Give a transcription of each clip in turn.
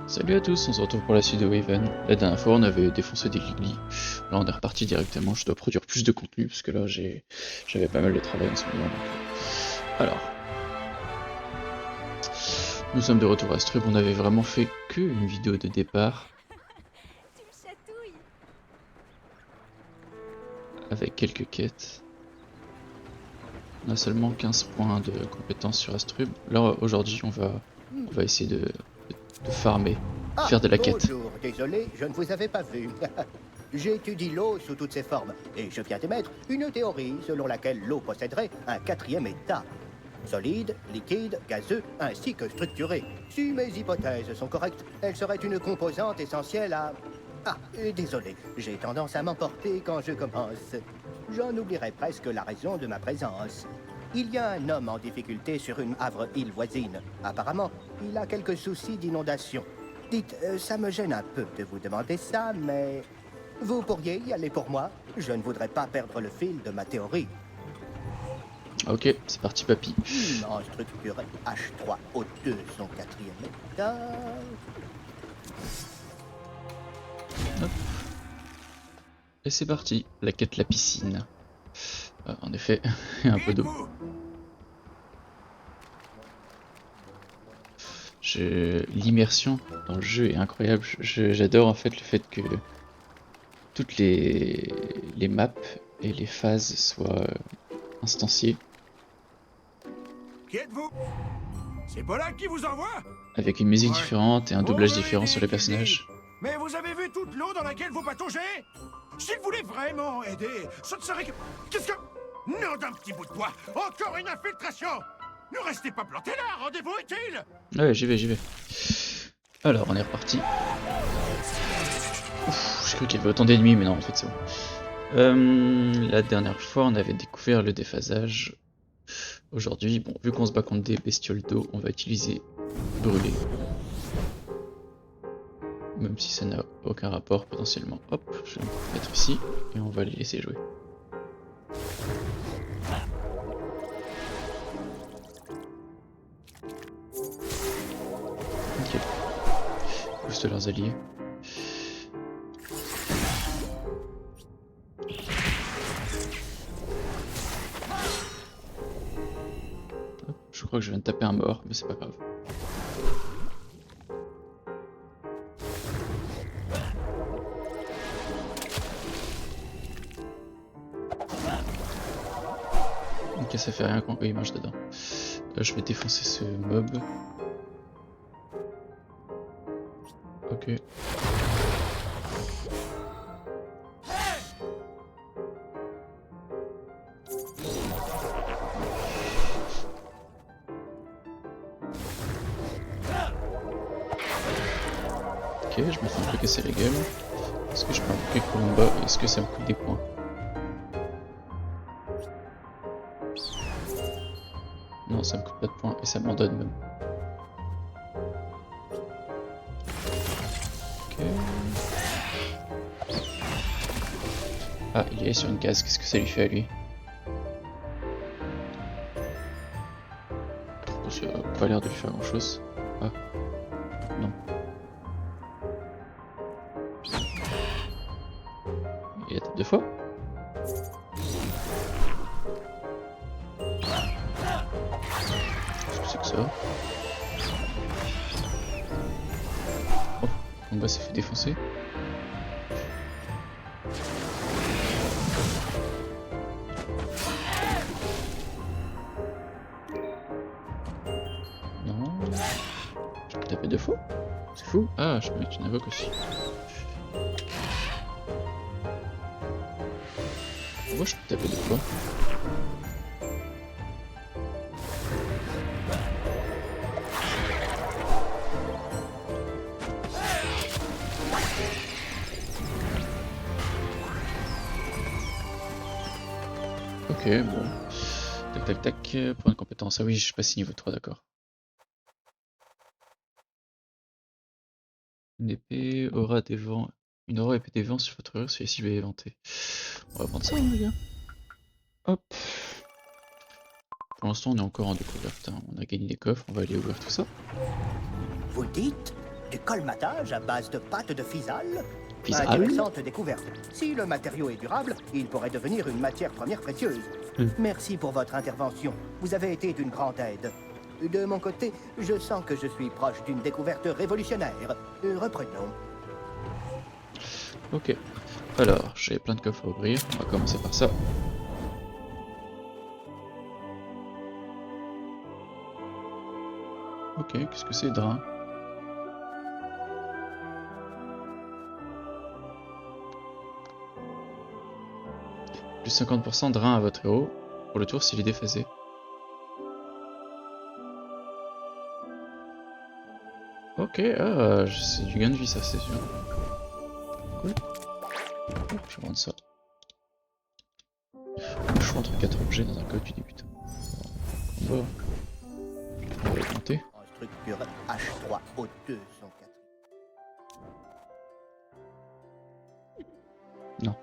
Salut à tous, on se retrouve pour la suite de Waven. La dernière fois on avait défoncé des Gigli. Là on est reparti directement, je dois produire plus de contenu parce que là j'avais pas mal de travail en ce moment. Alors, nous sommes de retour à Strub, on avait vraiment fait que une vidéo de départ. Tu me chatouilles. Avec quelques quêtes. On a seulement 15 points de compétences sur Astrub. Là aujourd'hui on va essayer de farmer, Ah, faire de la quête. bonjour, désolé, je ne vous avais pas vu. J'étudie l'eau sous toutes ses formes et je viens d'émettre une théorie selon laquelle l'eau posséderait un quatrième état. Solide, liquide, gazeux, ainsi que structuré. Si mes hypothèses sont correctes, elle serait une composante essentielle à... Ah, désolé, j'ai tendance à m'emporter quand je commence. J'en oublierais presque la raison de ma présence. Il y a un homme en difficulté sur une Havre-île voisine. Apparemment, il a quelques soucis d'inondation. Dites, ça me gêne un peu de vous demander ça, mais... Vous pourriez y aller pour moi? Je ne voudrais pas perdre le fil de ma théorie. Ok, c'est parti papy. En structuré H3O2, son quatrième état... Hop. Et c'est parti, la quête la piscine. En effet, il y a un peu d'eau. L'immersion dans le jeu est incroyable. J'adore en fait le fait que toutes les maps et les phases soient instanciées. Qui êtes-vous? C'est Polak qui vous envoie? Avec une musique Ouais. différente et un Oh, doublage oui, différent sur les Kevin. personnages. Mais vous avez vu toute l'eau dans laquelle vous pataugez? S'il voulait vraiment aider, ce ne serait que... Qu'est-ce que... Nom d'un petit bout de bois! Encore une infiltration! Ne restez pas plantés là, rendez-vous utile! Ouais, j'y vais. Alors, on est reparti. Ouf, j'ai cru qu'il y avait autant d'ennemis, mais non, en fait c'est bon. La dernière fois, on avait découvert le déphasage. Aujourd'hui, bon, vu qu'on se bat contre des bestioles d'eau, on va utiliser brûler. Même si ça n'a aucun rapport potentiellement. Hop, je vais me mettre ici et on va les laisser jouer. Ok. Booste leurs alliés. Hop, je crois que je viens de taper un mort, mais c'est pas grave. Ok, ça fait rien quand il marche dedans. Je vais défoncer ce mob. Ok. Ok, je me fais un peu casser la gueule. Est-ce que je peux invoquer Columba? Est-ce que ça me coûte des points? Non, ça me coûte pas de points et ça m'en donne même. Ok. Ah, il est sur une case, qu'est-ce que ça lui fait à lui? Ça a pas l'air de lui faire grand chose. Ah, non. Il a tapé deux fois? Qu'est-ce que c'est que ça? Oh, Combat s'est fait défoncer. Non. Je peux taper deux fois? C'est fou. Ah, je peux mettre une invoque aussi. Pourquoi je peux taper deux fois? Ok, bon. Tac. Pour une compétence. Ah oui, je suis passé niveau 3, d'accord. Une épée, aura des vents. Une aura épée des vents sur votre heure, celui-ci va éventer. On va prendre ça, les gars. Hop. Pour l'instant, on est encore en découverte. Hein. On a gagné des coffres, on va aller ouvrir tout ça. Vous dites? Du colmatage à base de pâte de physal. Physal? Intéressante découverte. Si le matériau est durable, il pourrait devenir une matière première précieuse. Merci pour votre intervention. Vous avez été d'une grande aide. De mon côté, je sens que je suis proche d'une découverte révolutionnaire. Reprenons. Ok. Alors, j'ai plein de coffres à ouvrir. On va commencer par ça. Ok, qu'est-ce que c'est, drain? Plus 50% de rein à votre héros pour le tour s'il est déphasé. Ok, ah, c'est du gain de vie ça, c'est sûr. Cool. Hop, je vais vendre ça. Le choix entre 4 objets dans un code du débutant. On va augmenter. En structure H3O2 son 4. Non.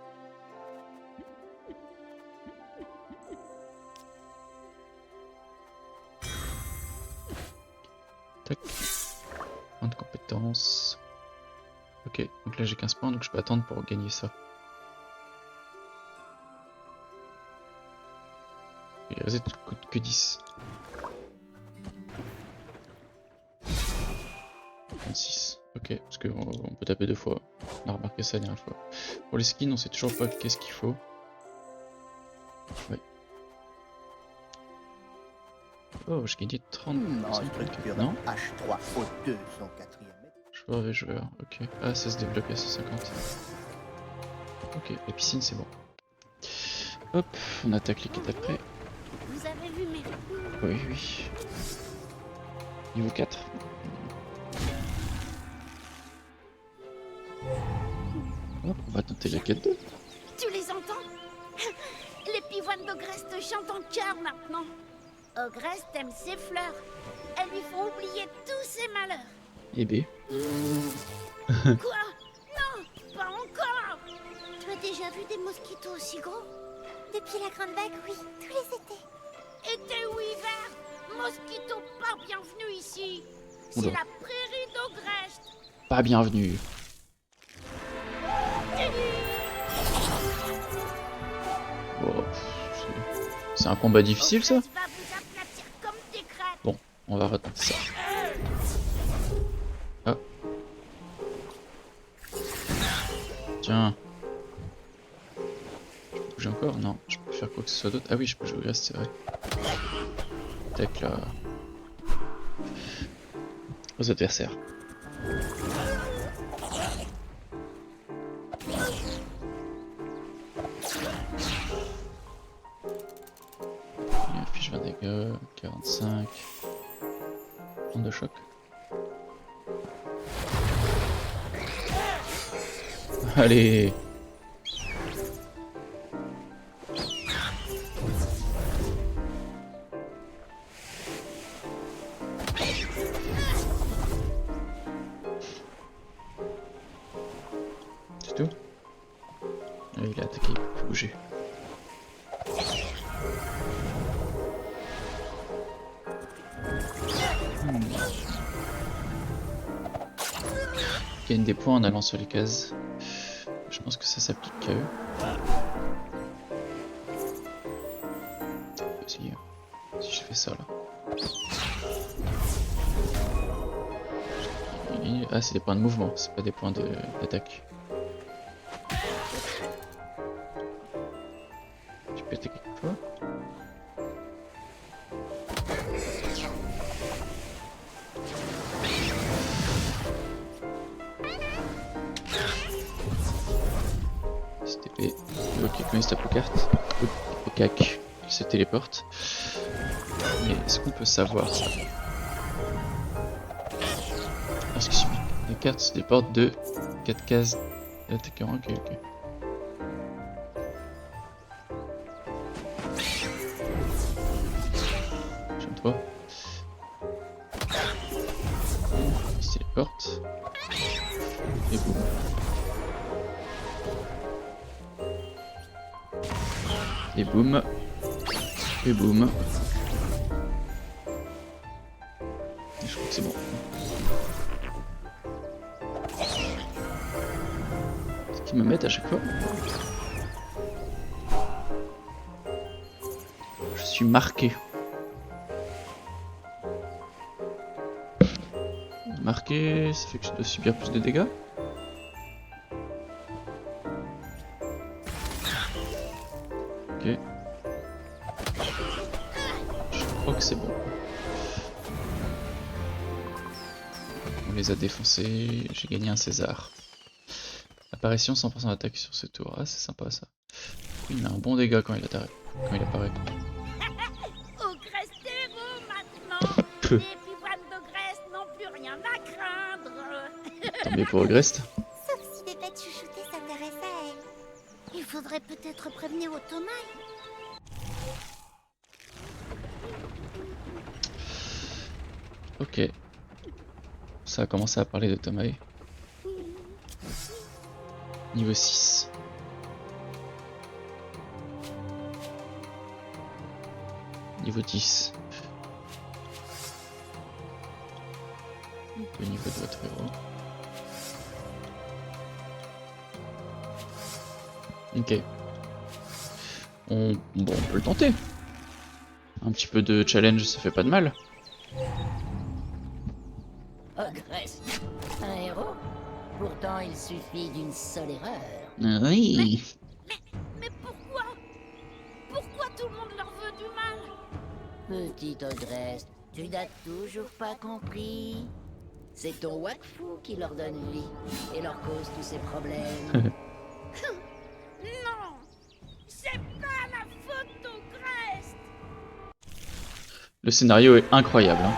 Tac. Point de compétence. Ok, donc là j'ai 15 points, donc je peux attendre pour gagner ça. Et les reset coûtent que 10. 26. Ok, parce qu'on peut taper 2 fois. On a remarqué ça la dernière fois. Pour les skins, on sait toujours pas qu'est-ce qu'il faut. Ouais. Oh, j'ai gagné 30. En structure Non, H3O2 son 4e. joueur avec joueur. Ok. Ah, ça se débloque à 150. Ok, la piscine c'est bon. Hop, on attaque les quêtes après. Vous avez vu mes... Oui, oui. Niveau 4. Hop, on va tenter la quête 2. Tu les entends? Les pivoines d'Ogreste chantent en chœur maintenant. Ogreste aime ses fleurs. Elles lui font oublier tous ses malheurs. Et B. Quoi? Non, pas encore. Tu as déjà vu des mosquitos aussi gros? Depuis la grande vague, oui, tous les étés. Été ou hiver, mosquitos pas bienvenus ici. C'est Oula. la prairie d'Ogreste. Pas bienvenue. Oh, c'est un combat difficile ça? Ogreste va vous aplatir comme des crêpes. Bon, on va retenter ça. Ah. Tiens. Je peux bouger encore? Non, je peux faire quoi que ce soit d'autre. Ah oui, je peux jouer au reste, c'est vrai. Tac là. Aux adversaires. Il affiche 20 dégâts, 45. Onde de choc. Allez! C'est tout? Ah, il a attaqué, il peut bouger. Il gagne des points en allant sur les cases. Je pense que ça s'applique qu'à eux. Si je fais ça là. Ah, c'est des points de mouvement, c'est pas des points d'attaque. Tu peux attaquer quelque fois. STP. Ok, quand il se tape aux cartes, au cac, il se téléporte. Mais est-ce qu'on peut savoir ça? Parce que les cartes se déportent de 4 cases d'attaquant. Ok, ok. J'aime-toi. Il se téléporte. Et boum. Et boum. Et boum. Et je crois que c'est bon. qui me mettent à chaque fois. Je suis marqué. Marqué, ça fait que je dois subir plus de dégâts. Ok. Je crois que c'est bon. On les a défoncés, j'ai gagné un César. Apparition 100% d'attaque sur ce tour, ah c'est sympa ça. Il met un bon dégât quand il apparaît. Ogresse héros maintenant. Les pivoines d'Ogresse n'ont plus rien à craindre. Tant mieux pour Ogreste. Sauf si des bêtes chuchotées s'intéressent à elle. Il faudrait peut-être prévenir Otomae. Ok. Ça a commencé à parler de Tomae. Niveau 6. Niveau 10. Le niveau de votre héros. Ok. Bon, on peut le tenter. Un petit peu de challenge, ça fait pas de mal. Ogresse, un héros? Pourtant, il suffit d'une seule erreur. Oui. Mais pourquoi? Pourquoi tout le monde leur veut du mal? Petite Ogresse, tu n'as toujours pas compris. C'est ton Wakfu qui leur donne vie et leur cause tous ces problèmes. Non, c'est pas la faute d'Ogresse. Le scénario est incroyable. Hein.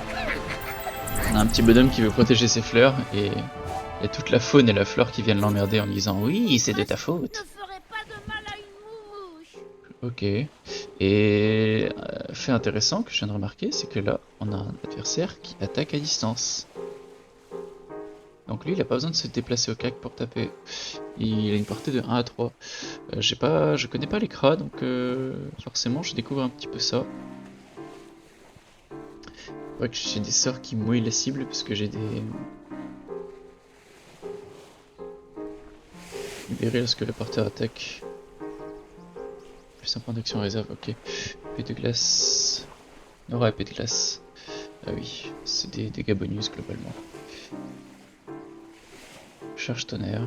On a un petit bonhomme qui veut protéger ses fleurs et il y a toute la faune et la flore qui viennent l'emmerder en disant oui, c'est de ta faute. Ne ferait pas de mal à une mouche. Ok. Et fait intéressant que je viens de remarquer, c'est que là, on a un adversaire qui attaque à distance. Donc lui, il a pas besoin de se déplacer au cac pour taper. Il a une portée de 1 à 3. Je connais pas les cras, donc forcément, je découvre un petit peu ça. Ouais, que j'ai des sorts qui mouillent la cible parce que j'ai des... Libérer lorsque le porteur attaque. Plus un point d'action réserve, ok. Épée de glace. Aura épée de glace. Ah oui, c'est des dégâts bonus globalement. Charge tonnerre.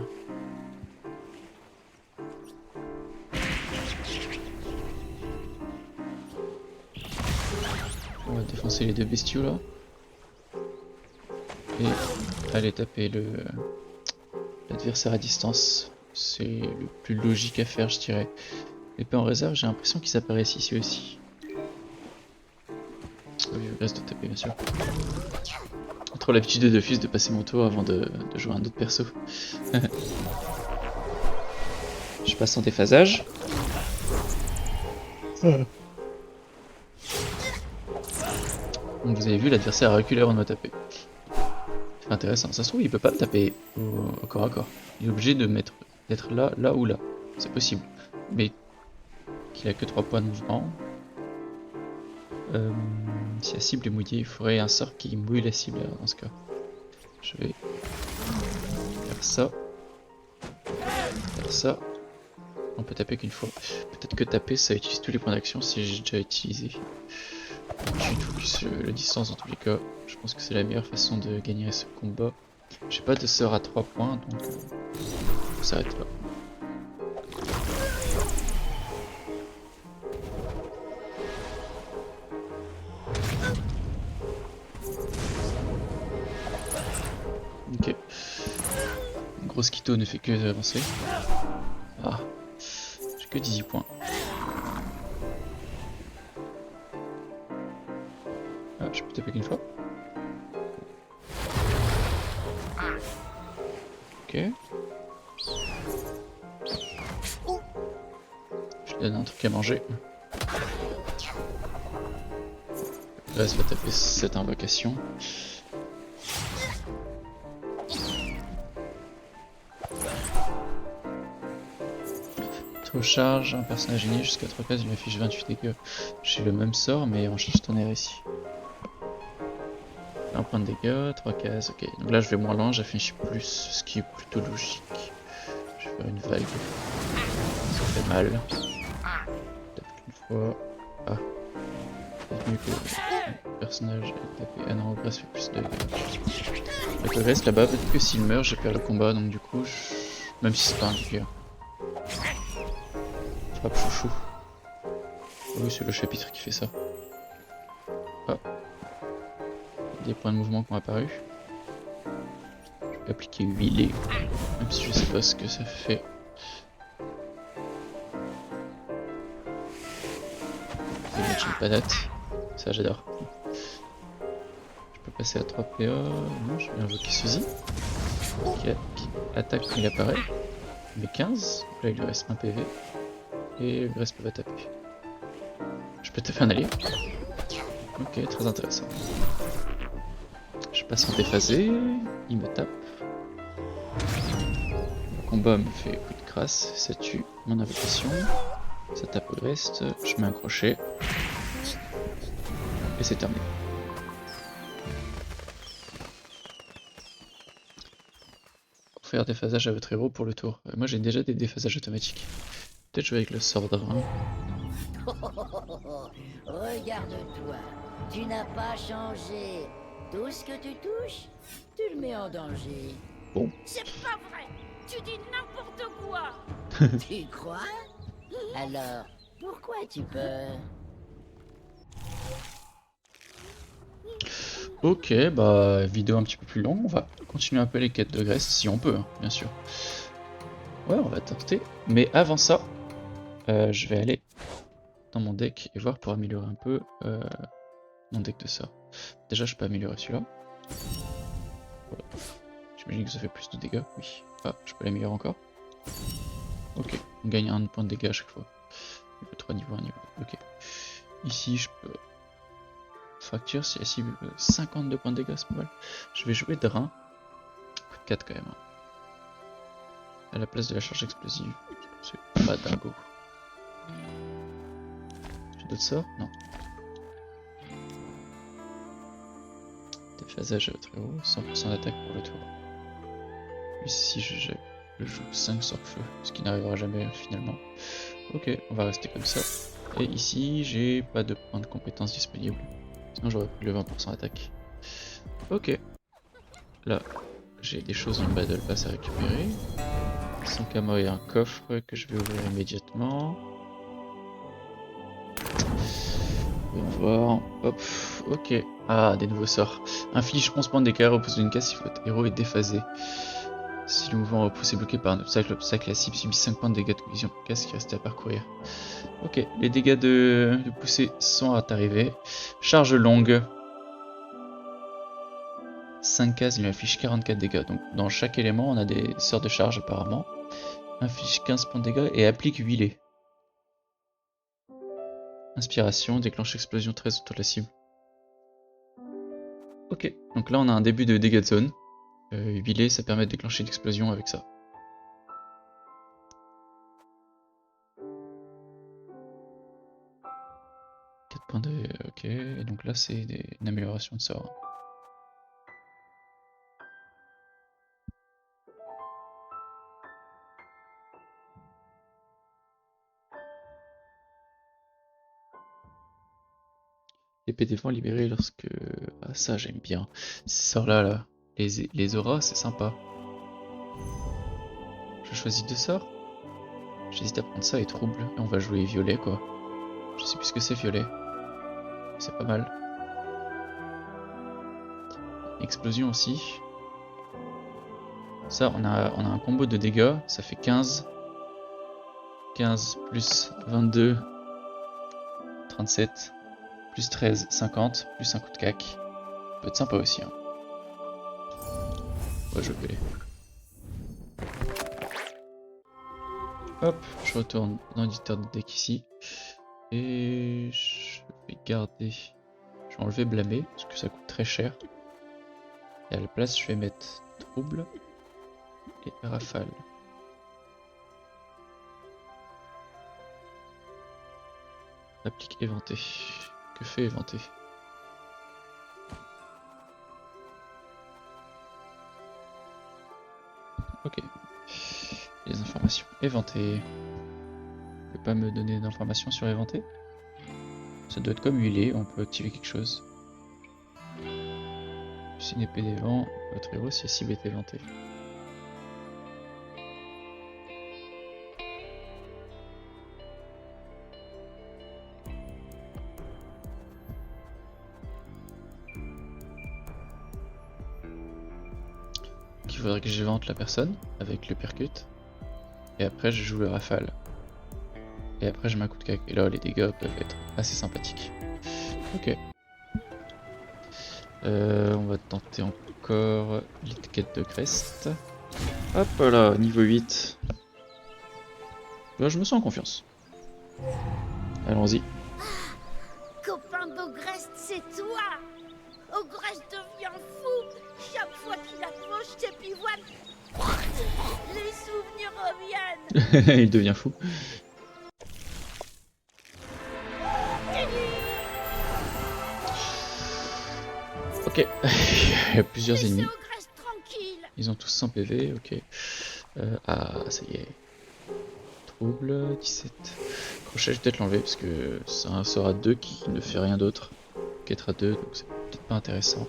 On va défoncer les deux bestiaux là. Et aller taper l'adversaire à distance. C'est le plus logique à faire, je dirais. L'épée en réserve, j'ai l'impression qu'ils apparaissent ici aussi. Oui, je reste de taper bien sûr. Trop l'habitude de d'office de passer mon tour avant de jouer un autre perso. Je passe en déphasage. Donc vous avez vu, l'adversaire a reculé avant de me taper. C'est intéressant, ça se trouve il peut pas me taper au corps à corps. Il est obligé de d'être là, là ou là. C'est possible. Mais qu'il a que 3 points de mouvement. Si la cible est mouillée, il faudrait un sort qui mouille la cible alors, dans ce cas. Je vais faire ça. Faire ça. On peut taper qu'une fois. Peut-être que taper ça utilise tous les points d'action si j'ai déjà utilisé. Je focus la distance dans tous les cas. Je pense que c'est la meilleure façon de gagner ce combat. J'ai pas de sort à 3 points donc on s'arrête là. Ok. Grosse Quito ne fait que avancer. Ah. J'ai que 18 points. Ah, je peux taper qu'une fois. Ok. Je lui donne un truc à manger. Là, ça va taper cette invocation. Charge, un personnage uni jusqu'à 3 cases, il m'affiche 28 dégâts. J'ai le même sort, mais en charge tonnerre ici. Un point de dégâts, 3 cases, ok. Donc là je vais moins loin, j'affiche plus, ce qui est plutôt logique. Je vais faire une vague. Ça fait mal. Tape une fois. Ah. C'est mieux que le personnage ait tapé. Ah non, Ogress fait plus de dégâts. Avec Ogress là-bas, peut-être que s'il meurt, j'ai perdu le combat, donc du coup, même si c'est pas indiqué. Frappe chouchou. Oui, c'est le chapitre qui fait ça. Ah. Des points de mouvement qui ont apparu. Je vais appliquer huilé, même si je sais pas ce que ça fait. Je vais mettre une patate. Ça, j'adore. Je peux passer à 3 PA. Non, je vais invoquer Suzy. Qui attaque quand il apparaît. Mais 15. Donc là, il lui reste 1 PV. Et Grace peut pas taper. Je peux taper un allié. Ok, très intéressant. Je passe en déphasé. Il me tape. Le combat me fait coup de grâce. Ça tue mon invocation. Ça tape au reste. Je mets un crochet. Et c'est terminé. Pour faire déphasage à votre héros pour le tour. Moi j'ai déjà des déphasages automatiques. Peut-être jouer avec le sort drain. Regarde-toi, tu n'as pas changé. Tout ce que tu touches, tu le mets en danger. Bon. C'est pas vrai. Tu dis n'importe quoi. Tu crois? Alors, pourquoi tu peur? Ok, bah vidéo un petit peu plus longue. On va continuer un peu les quêtes de Grace si on peut, hein, bien sûr. Ouais, on va tenter. Mais avant ça, je vais aller dans mon deck et voir pour améliorer un peu mon deck de ça. Déjà, je peux améliorer celui-là. Voilà. J'imagine que ça fait plus de dégâts. Oui. Ah, je peux l'améliorer encore. Ok, on gagne un point de dégâts à chaque fois. Niveau 3, niveau 1, niveau 2. Ok. Ici, je peux... Fracture, si la cible 52 points de dégâts, c'est pas mal. Je vais jouer Drain. Coup de 4 quand même. Hein. À la place de la charge explosive. C'est pas dingo. J'ai d'autres sorts? Non. Déphasage à votre héros, 100% d'attaque pour le tour. Ici je joue 5 sur feu, ce qui n'arrivera jamais finalement. Ok, on va rester comme ça. Et ici j'ai pas de points de compétence disponibles. Sinon j'aurais pris le 20% d'attaque. Ok. Là, j'ai des choses dans le Battle Pass à récupérer. 5 ammo et un coffre que je vais ouvrir immédiatement. Voyons voir. Hop, ok. Ah, des nouveaux sorts. Inflige 11 points de dégâts, repose d'une case si votre héros est déphasé. Si le mouvement repousse est bloqué par un obstacle, l'obstacle et la cible subit 5 points de dégâts de collision pour case qui reste à parcourir. Ok, les dégâts de poussée sont arrivés. Charge longue. 5 cases lui inflige 44 dégâts. Donc dans chaque élément, on a des sorts de charge apparemment. Inflige 15 points de dégâts et applique huilé. Inspiration, déclenche explosion 13 autour de la cible. Ok, donc là on a un début de dégâts de zone. Huilé, ça permet de déclencher l'explosion avec ça. Points de... Ok, et donc là c'est une amélioration de sort. Épée défend libérée lorsque... Ah ça j'aime bien. Ces sorts là, les auras c'est sympa. Je choisis 2 sorts. J'hésite à prendre ça et trouble. Et on va jouer violet quoi. Je sais plus ce que c'est violet. C'est pas mal. Explosion aussi. Ça on a un combo de dégâts. Ça fait 15. 15 plus 22. 37. Plus 13, 50, plus un coup de cac. Ça peut être sympa aussi. Hein. Ouais, je vais violer. Hop, je retourne dans l'éditeur de deck ici. Et je vais garder... Je vais enlever blâmer, parce que ça coûte très cher. Et à la place, je vais mettre trouble et rafale. Applique éventé. Que fait éventer? Ok. Les informations éventées. Tu peux pas me donner d'informations sur éventé? Ça doit être comme huilé, on peut activer quelque chose. C'est une épée des vents, votre héros si la cible est éventée. Il faudrait que j'évente la personne avec le percute. Et après je joue le rafale. Et après je mets un coup de cac. Et là les dégâts peuvent être assez sympathiques. Ok. On va tenter encore l'étiquette de Crest. Hop là, niveau 8. Là, je me sens en confiance. Allons-y. Copain d'Ogrest, c'est toi! Ogrest devient fou! Chaque fois qu'il approche ses pivoines, les souvenirs reviennent! Il devient fou. Ok, il y a plusieurs Laissez ennemis. Ogrest tranquille! Ils ont tous 100 PV, ok. Ah, ça y est. Trouble, 17. Crochet, je vais peut-être l'enlever parce que c'est un sort à 2 qui ne fait rien d'autre qu'être à 2, donc c'est peut-être pas intéressant.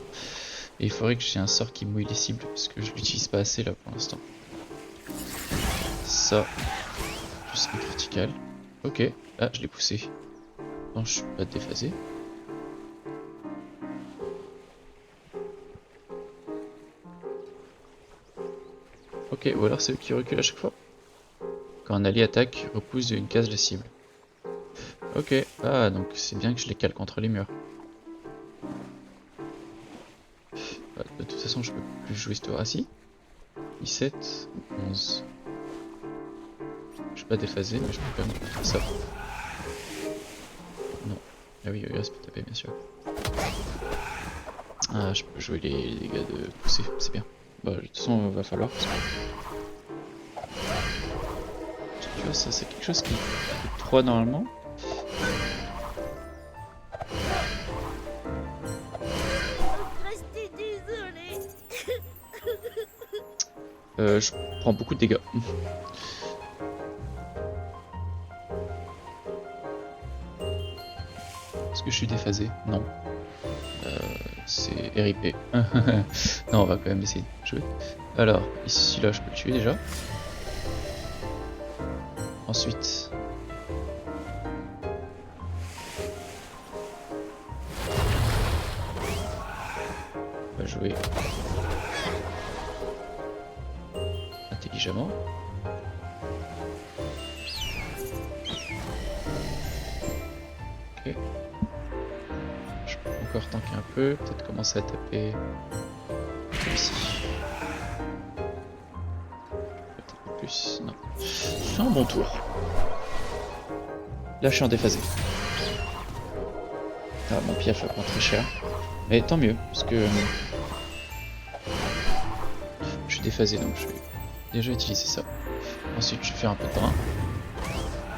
Et il faudrait que j'ai un sort qui mouille les cibles parce que je l'utilise pas assez là pour l'instant. Ça, plus un critical. Ok, ah, je l'ai poussé. Non, je suis pas déphasé. Ok, ou alors c'est eux qui reculent à chaque fois. Quand un allié attaque, repousse d'une case la cible. Ok, ah donc c'est bien que je les cale contre les murs. De toute façon je peux plus jouer ce tour. Ah si 17, 11. Je suis pas déphasé mais je peux quand même faire ça. Non. Ah oui, il reste pour taper bien sûr. Ah je peux jouer les dégâts de pousser, c'est bien. Bah de toute façon il va falloir parce que... Tu vois ça c'est quelque chose qui coûte 3 normalement. Restez désolé! Je prends beaucoup de dégâts. Est-ce que je suis déphasé? Non. C'est RIP. Non, on va quand même essayer de jouer. Alors, ici là je peux le tuer déjà. Ensuite... on va jouer intelligemment. Ok. Je peux encore tanker un peu, peut-être commencer à taper celui-ci. Peut-être un peu plus, non. C'est un bon tour. Là je suis en déphasé. Ah, mon piaf va prendre très cher. Mais tant mieux, parce que je suis déphasé donc je vais déjà utiliser ça. Ensuite je vais faire un peu de drain.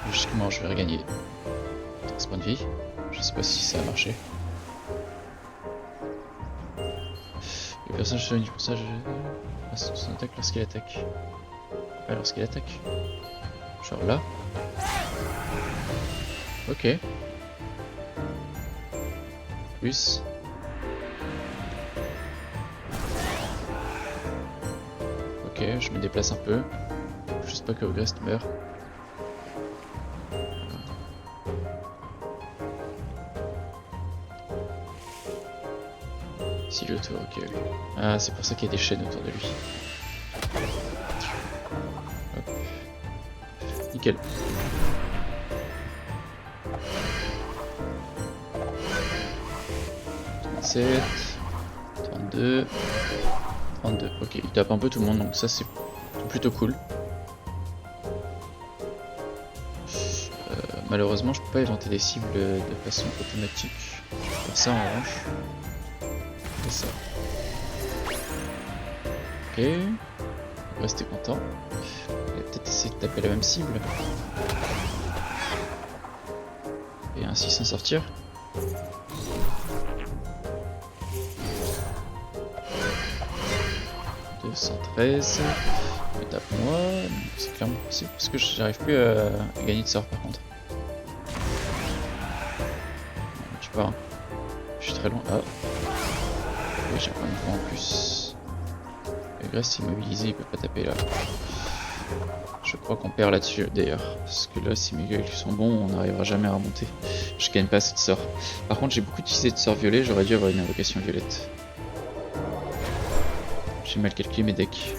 Logiquement je vais regagner 13 points de vie. Je sais pas si ça a marché. Le personnage se du passage son attaque lorsqu'il attaque. Ah, lorsqu'il attaque. Genre là. Ok. Plus. Ok, je me déplace un peu. Juste pas que Ogrest meurt. Si le tour, ok. Ah, c'est pour ça qu'il y a des chaînes autour de lui. Hop. Nickel. « 37, 32, 32. Ok, il tape un peu tout le monde, donc ça c'est plutôt cool. Malheureusement, je peux pas éventer des cibles de façon automatique. Je peux faire ça en revanche. Et ça. Ok. Restez content. On va peut-être essayer de taper la même cible. Et ainsi s'en sortir. 213. Mais tape-moi, c'est clairement possible parce que j'arrive plus à gagner de sort par contre. Tu pars. Hein. Je suis très loin. Ah. Oui, j'ai un point de vue en plus. Le Grest immobilisé, il peut pas taper là. Je crois qu'on perd là-dessus d'ailleurs. Parce que là, si mes calculs sont bons, on n'arrivera jamais à remonter. Je gagne pas assez de sorts. Par contre, j'ai beaucoup utilisé de sorts violets, j'aurais dû avoir une invocation violette. J'ai mal calculé mes decks.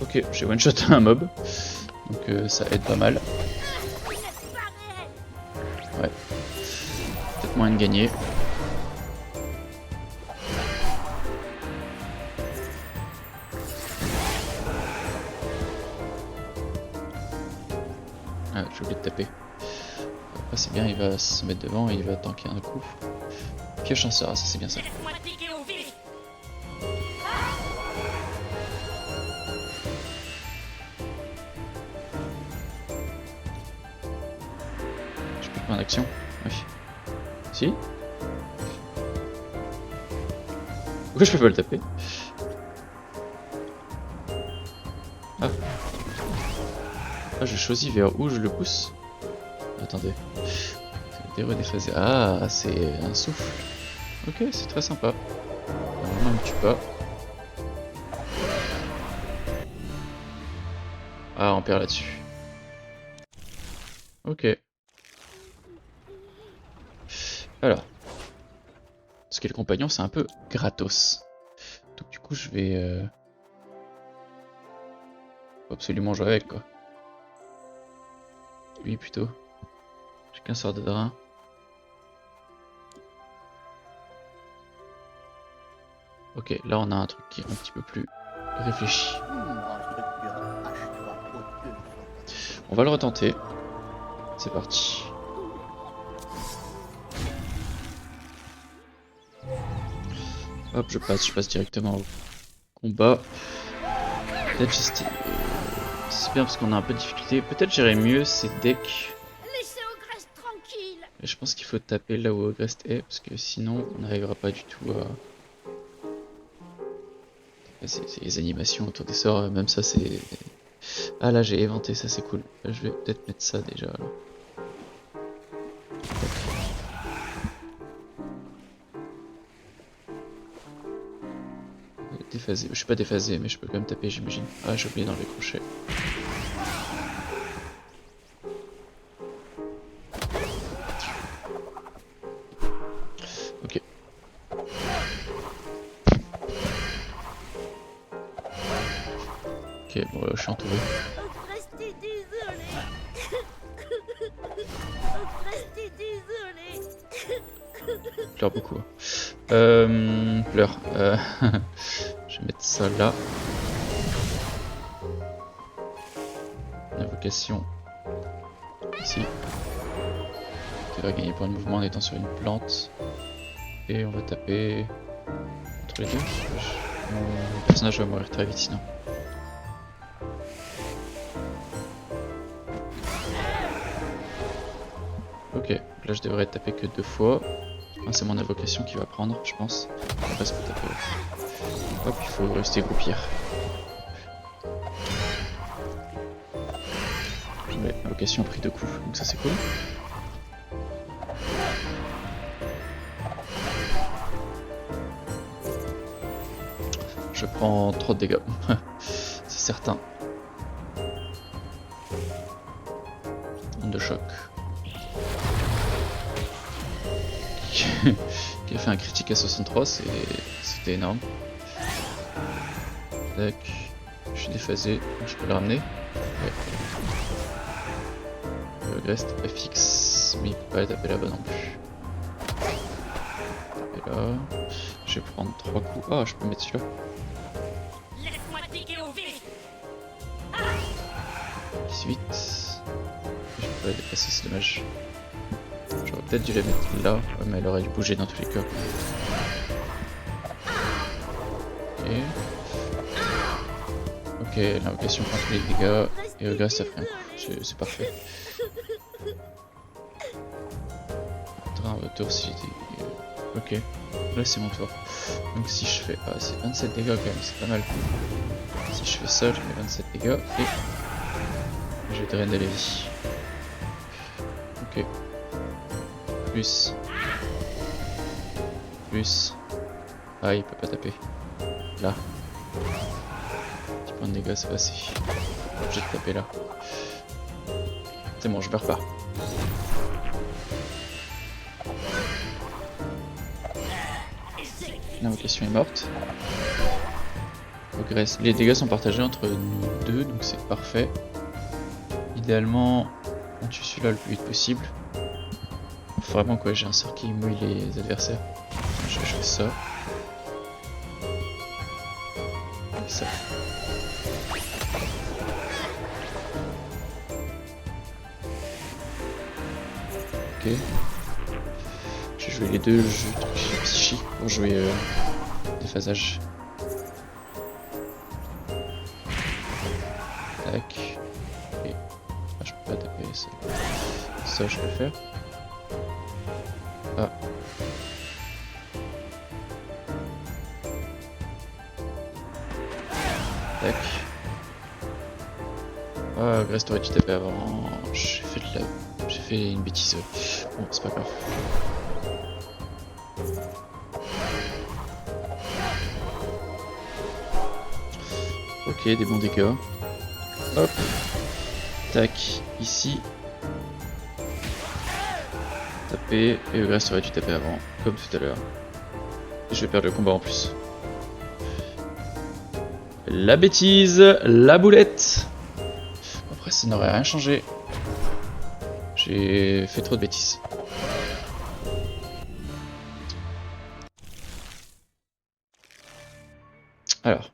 Ok, j'ai one shot un mob, donc ça aide pas mal. Ouais, peut-être moyen de gagner. Ah, j'ai oublié de taper. Ah, c'est bien, il va se mettre devant et il va tanker un coup. Pioche un sort, ça c'est bien ça. En action. Oui. Si. Pourquoi je peux pas le taper? Ah. Ah, je choisis vers où je le pousse. Attendez. Déphasé. Ah, c'est un souffle. Ok, c'est très sympa. Normalement, il me tue pas. Ah, on perd là-dessus. Ok. Alors, ce qui est le compagnon, c'est un peu gratos. Donc du coup, je vais absolument jouer avec quoi. Lui plutôt. J'ai qu'un sort de drain. Ok, là on a un truc qui est un petit peu plus réfléchi. On va le retenter. C'est parti. Hop, je passe directement au combat. Peut-être juste... c'est bien parce qu'on a un peu de difficulté. Peut-être j'irais mieux ces decks. Laissez Ogrest tranquille. Et je pense qu'il faut taper là où Ogrest est, parce que sinon on n'arrivera pas du tout à... C'est les animations autour des sorts, même ça c'est... Ah là j'ai éventé, ça c'est cool. Là, je vais peut-être mettre ça déjà. Là. Déphasé. Je suis pas déphasé, mais je peux quand même taper, j'imagine. Ah, j'ai oublié d'enlever le crochet. Ok. Ok, bon là je suis entouré. Ogrest est désolé. Ogrest est désolé. Pleure beaucoup. Pleure. Je vais mettre ça là. Invocation. Ici. Qui va gagner point de mouvement en étant sur une plante. Et on va taper entre les deux. Mon personnage va mourir très vite sinon. Ok, là je devrais taper que 2 fois. Ah, c'est mon invocation qui va prendre, je pense. On va se taper. Hop, il faut rester groupir. Ouais, l'invocation a pris 2 coups, donc ça c'est cool. Je prends trop de dégâts, c'est certain. Onde de choc. Qui a fait un critique à 63, c'était énorme. Tac. Je suis déphasé, je peux le ramener. Ouais. Le reste est fixe, mais il peut pas taper là-bas non plus. Taper là. Je vais prendre 3 coups. Ah, je peux mettre celui-là. Laisse-moi piquer au vif. 18. Je peux pas la dépasser, c'est dommage. J'aurais peut-être dû la mettre là, ouais, mais elle aurait dû bouger dans tous les cas. Ok. Ok, l'invocation prend tous les dégâts et Ogrest ça fait un coup, c'est parfait. Un retour si j'étais... Ok, là c'est mon tour. Donc si je fais... Ah c'est 27 dégâts quand même, c'est pas mal. Si je fais ça, je mets 27 dégâts et... Je draine de la vie. Ok. Plus. Plus. Ah il peut pas taper. Là. Petit point de dégâts c'est passé. Obligé de taper là. C'est bon, je meurs pas. L'invocation est morte. Les dégâts sont partagés entre nous deux, donc c'est parfait. Idéalement, on tue celui-là le plus vite possible. Faut vraiment quoi, j'ai un sort qui mouille les adversaires. Je fais ça. Et ça. Ok. J'ai joué les deux trucs psychiques pour jouer déphasage. Tac. Et... Ah, je peux pas taper ça. Ça, je peux le faire. Ah. Tac. Ah, Grest t'aurais dû taper avant. J'ai fait une bêtise. Bon, c'est pas grave. Ok, des bons dégâts. Hop. Tac, ici. Taper. Et le reste aurait dû taper avant, comme tout à l'heure. Et je vais perdre le combat en plus. La bêtise, la boulette. Après, ça n'aurait rien changé. J'ai fait trop de bêtises. Alors.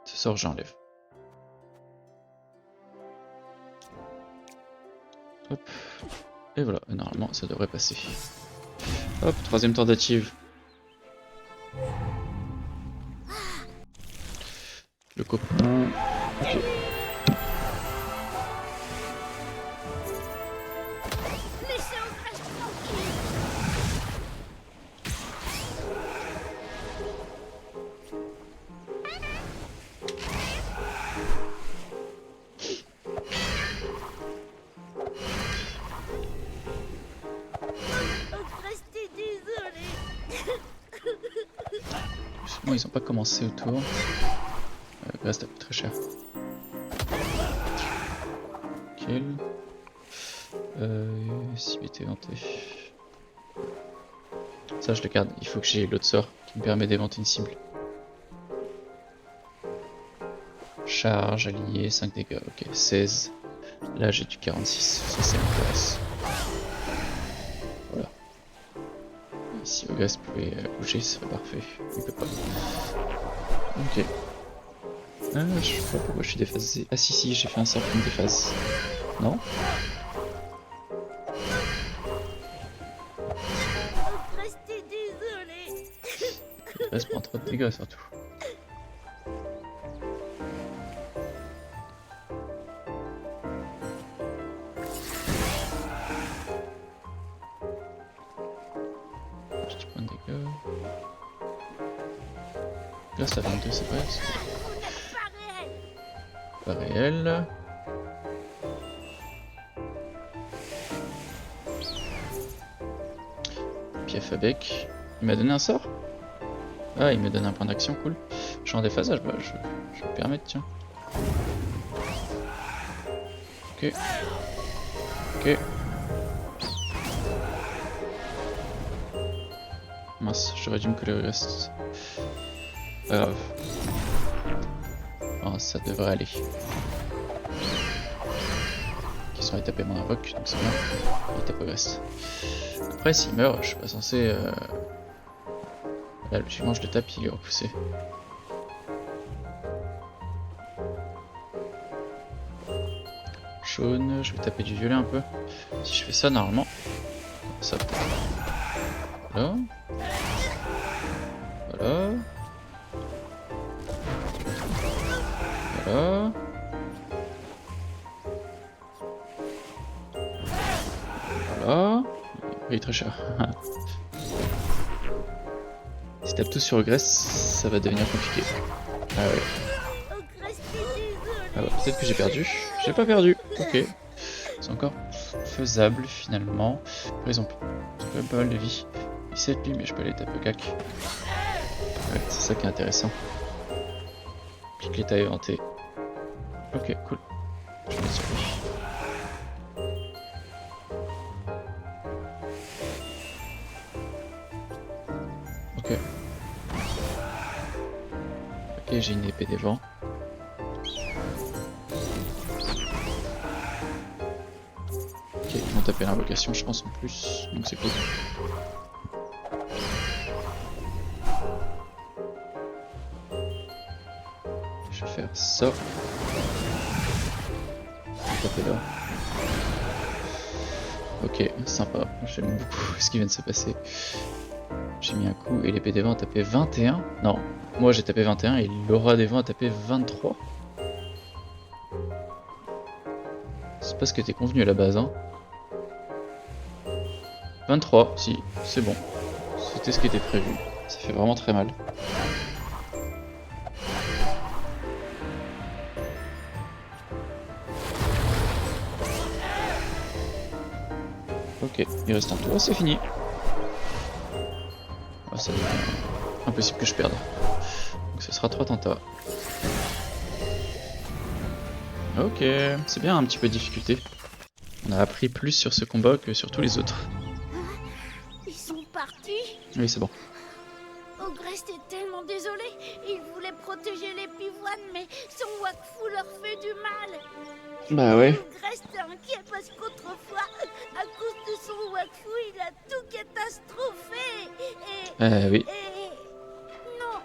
Ce sort, j'enlève. Hop. Et voilà, normalement ça devrait passer. Hop, troisième tentative. Le copain. Ok. Laissez Ogrest tranquille. Ogrest est désolé. Bon, ils ont pas commencé autour. Reste très cher. Quel s'il était vanté. Ça je le garde, il faut que j'ai l'autre sort qui me permet d'éventer une cible. Charge, aligné, 5 dégâts, ok, 16. Là j'ai du 46, ça m'intéresse. Voilà. Et si Ogrest pouvait bouger, ce serait parfait. Il peut pas. Ok. Ah, je sais pas pourquoi je suis déphasé. Ah si, j'ai fait un sort qui me déphase. Non? Ogrest est désolé. Ogrest prend trop de dégâts surtout. Petit point de dégâts. Ogrest à 22, c'est vrai. Pas réel. Pief à bec. Il m'a donné un sort? Ah, il me donne un point d'action, cool. Je suis en déphasage, bah je vais me permettre, tiens. Ok. Ok. Mince, j'aurais dû me coller le reste. Pas grave. Oh, ça devrait aller. Qui sont taper mon invoque, donc c'est bien. Il tape au reste. Après, s'il meurt, je suis pas censé. Là, logiquement, je le tape, il est repoussé. Jaune, je vais taper du violet un peu. Si je fais ça, normalement. Ça. Voilà. Voilà. Voilà. Oui, très cher. Si tape tout sur Ogress, ça va devenir compliqué. Ah ouais. Ogresse, t'es désolée. Ah bah, peut-être que j'ai perdu. J'ai pas perdu. Ok. C'est encore faisable finalement. Par exemple, j'ai pas mal de vie. 17 lui, mais je peux aller taper cac. Ouais, c'est ça qui est intéressant. Clique l'état éventé. Ok, cool. Je vais sur lui. Ok. Ok, j'ai une épée des vents. Ok, ils vont taper l'invocation, je pense en plus, donc c'est cool. Je vais faire ça. Taper là. Ok, sympa, j'aime beaucoup ce qui vient de se passer. J'ai mis un coup et l'épée des vents a tapé 21. Non, moi j'ai tapé 21 et Laura des vents a tapé 23. C'est pas ce qui était convenu à la base, hein. 23, si, c'est bon. C'était ce qui était prévu. Ça fait vraiment très mal. Ok, il reste un tour, c'est fini. Oh, ça devient impossible que je perde. Donc ce sera 3 tentats. Ok, c'est bien un petit peu de difficulté. On a appris plus sur ce combat que sur tous les autres. Ils sont partis. Oui, c'est bon. Ogresse est tellement désolé. Il voulait protéger les pivoines, mais son Wakfu leur fait du mal. Bah ouais. Ogresse est inquiet parce qu'autrefois, à cause de son Wakfu, il a tout catastrophé. Oui. Et... Non,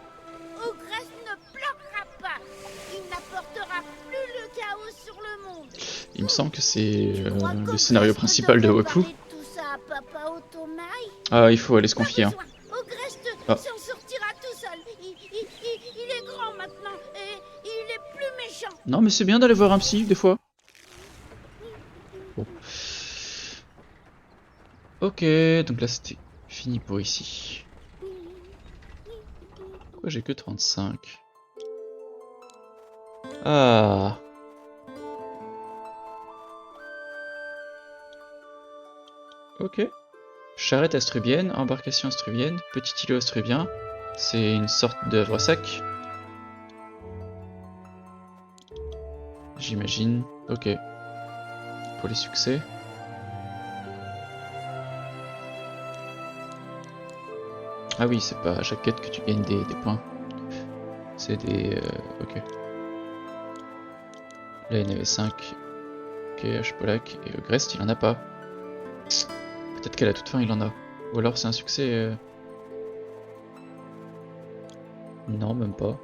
Ogresse ne pleurera pas. Il n'apportera plus le chaos sur le monde. Il me semble que c'est Tu crois le qu'Ogresse scénario ne principal de devrait Wakfu. parler de tout ça à Papa Otomai? Ah, il faut aller se confier. Hein. Ogresse Ah. s'en sortira tout seul. Il est grand maintenant et il est plus méchant. Non, mais c'est bien d'aller voir un psy des fois. Bon. Ok, donc là c'était fini pour ici. Pourquoi j'ai que 35? Ah. Ok. Charrette astrubienne, embarcation astrubienne, petit îlot astrubien. C'est une sorte d'œuvre sac. J'imagine. Ok. Pour les succès. Ah oui, c'est pas à chaque quête que tu gagnes des points. C'est des... ok. Là, il y en avait 5. Ok, H-Polak. Et Ogrest, il en a pas. Peut-être qu'à la toute fin, il en a. Ou alors c'est un succès... Non, même pas.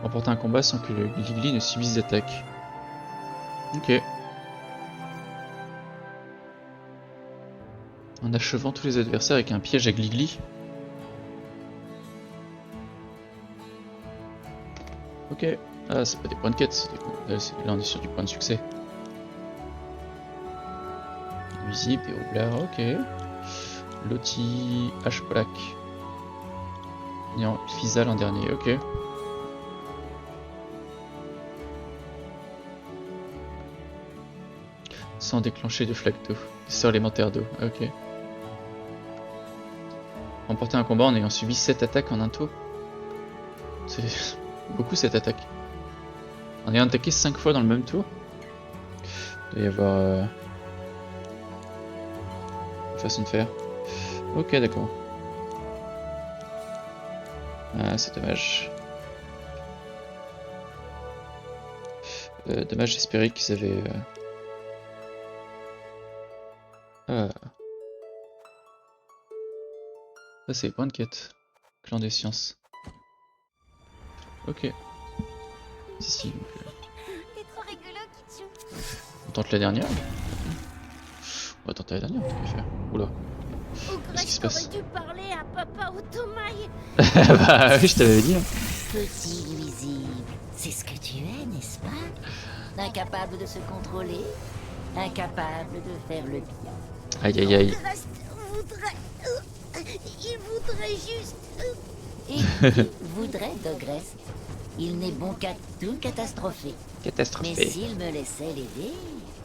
Remporter un combat sans que le Gligli ne subisse d'attaque. Ok. En achevant tous les adversaires avec un piège à Gligli. Ok. Ah, c'est pas des points de quête, là on est sur du point de succès. Nuisible, des roublards, ok. Loti, H-Polak. Non, Fizal en dernier, ok. Sans déclencher de flaque d'eau. Des sorts élémentaires d'eau, ok. Remporter un combat en ayant subi 7 attaques en un tour. C'est beaucoup cette attaque. En ayant attaqué 5 fois dans le même tour. Il doit y avoir une façon de faire. Ok, d'accord. Ah, c'est dommage. Dommage, j'espérais qu'ils avaient... Ah. Ça, c'est les points de quête. Clan des sciences. Ok. Si, donc, T'es trop rigolo, Kitsu. on tente la dernière. On va tenter la dernière, tant qu'à faire. Oula. Qu'est-ce qui se Ogresse passe? aurait dû parler à Papa Otomai. Bah oui, je t'avais dit. Hein. Petit nuisible, c'est ce que tu es, n'est-ce pas? Incapable de se contrôler? incapable de faire le bien. Aïe aïe aïe. Ogrest voudrait... il voudrait juste... Et qui voudrait d'Ogrest? Il n'est bon qu'à tout catastropher. Mais Catastrophé. s'il me laissait l'aider,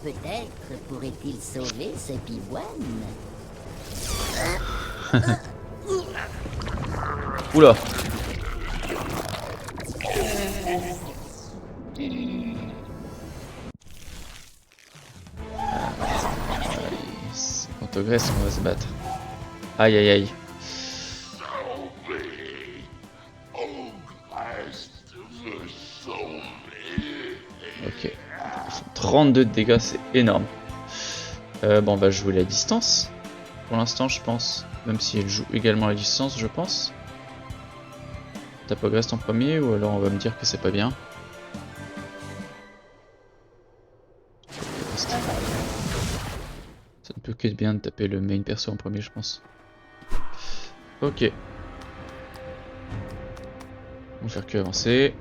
peut-être pourrait-il sauver ses pivoines. Oula. Quand Ogrest, on va se battre. Aïe aïe aïe. Ok. 32 de dégâts, c'est énorme. Bon, on va jouer la distance. Pour l'instant, je pense. Même si elle joue également la distance, je pense. Tape Ogrest en premier, ou alors on va me dire que c'est pas bien. Ça ne peut qu'être bien de taper le main perso en premier, je pense. Ok. On va faire que avancer.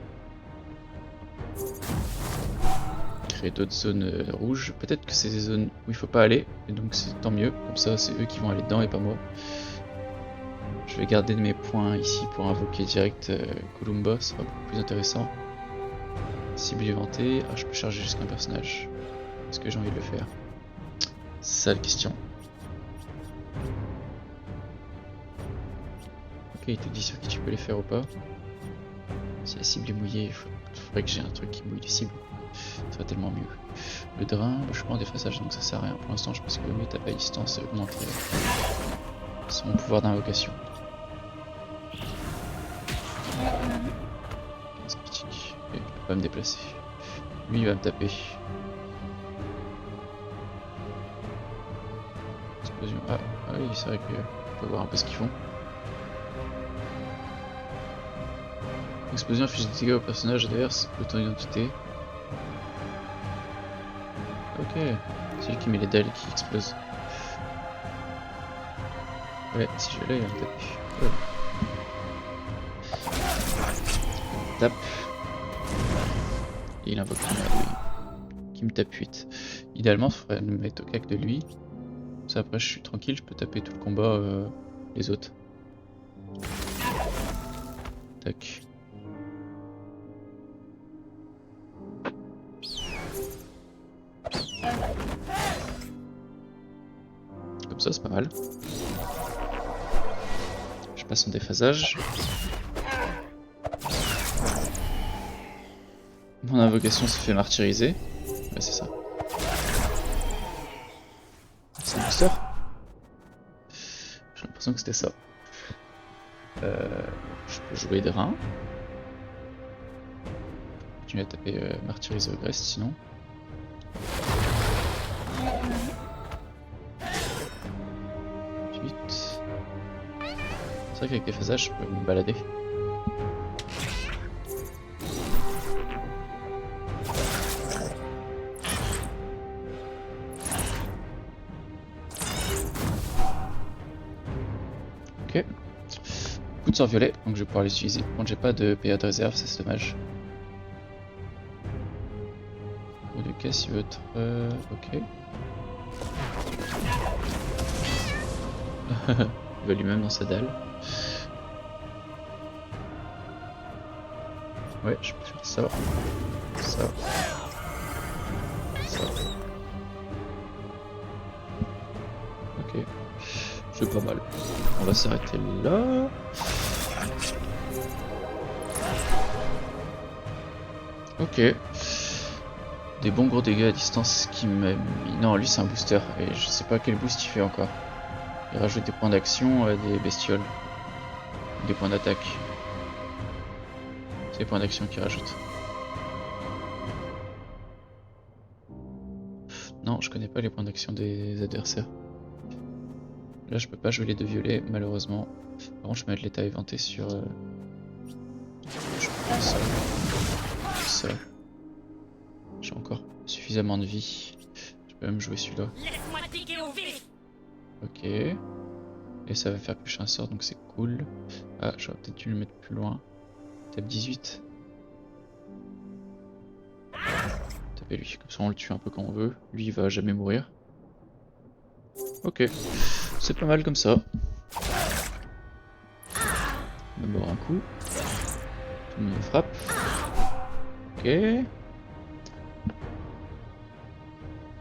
Créer d'autres zones rouges. Peut-être que c'est des zones où il faut pas aller, et donc c'est tant mieux. Comme ça, c'est eux qui vont aller dedans et pas moi. Je vais garder mes points ici pour invoquer direct Columba, ça sera beaucoup plus intéressant. Cible éventée. Ah, je peux charger jusqu'à un personnage. Est-ce que j'ai envie de le faire? C'est ça la question. Ok, il te dit sur qui tu peux les faire ou pas. Si la cible est mouillée, il faudrait que j'ai un truc qui mouille les cibles. Ça serait tellement mieux. Le drain, je prends des passages donc ça sert à rien. Pour l'instant, je pense que le mieux tape à distance et augmenter son pouvoir d'invocation. 15 critiques. Ok, je peux pas me déplacer. Lui, il va me taper. Explosion. Ah oui, c'est vrai que on peut voir un peu ce qu'ils font. Explosion inflige des dégâts au personnage adverse de ton identité. Ok, c'est lui qui met les dalles et qui explose. Ouais, si je l'ai, il va me taper. Ouais. Tape. Et il invoque une merde, qui me tape 8. Idéalement, il faudrait me mettre au cac de lui. Comme ça, après, je suis tranquille, je peux taper tout le combat les autres. Tac. Comme ça, c'est pas mal. Je passe en déphasage. Mon invocation se fait martyriser. Ouais, c'est ça. C'est un booster? J'ai l'impression que c'était ça. Je peux jouer drain. Continuer à taper martyriser Ogrest sinon. C'est vrai qu'avec les phasages, je peux me balader. Ok. Coup de sort violet, donc je vais pouvoir les utiliser. Bon, j'ai pas de PA de réserve, ça c'est dommage. Ou de caisse, il veut être. Ok. Il va lui-même dans sa dalle. Ouais, je peux faire ça. Ça. Ça. Ok. C'est pas mal. On va s'arrêter là. Ok. Des bons gros dégâts à distance qui m'a mis... Non, lui c'est un booster. Et je sais pas quel boost il fait encore. Il rajoute des points d'action à des bestioles. Des points d'attaque. C'est les points d'action qu'il rajoute. Non, je connais pas les points d'action des adversaires. Là, je peux pas jouer les deux violets, malheureusement. Par contre, je peux mettre l'état éventé sur... Je peux ça. Ça. J'ai encore suffisamment de vie. Je peux même jouer celui-là. Ok. Et ça va faire piocher un sort, donc c'est cool. Ah, j'aurais peut-être dû le mettre plus loin. Tape 18. Tape taper lui, comme ça on le tue un peu quand on veut. Lui il va jamais mourir. Ok, c'est pas mal comme ça. D'abord un coup. Tout le monde frappe. Ok.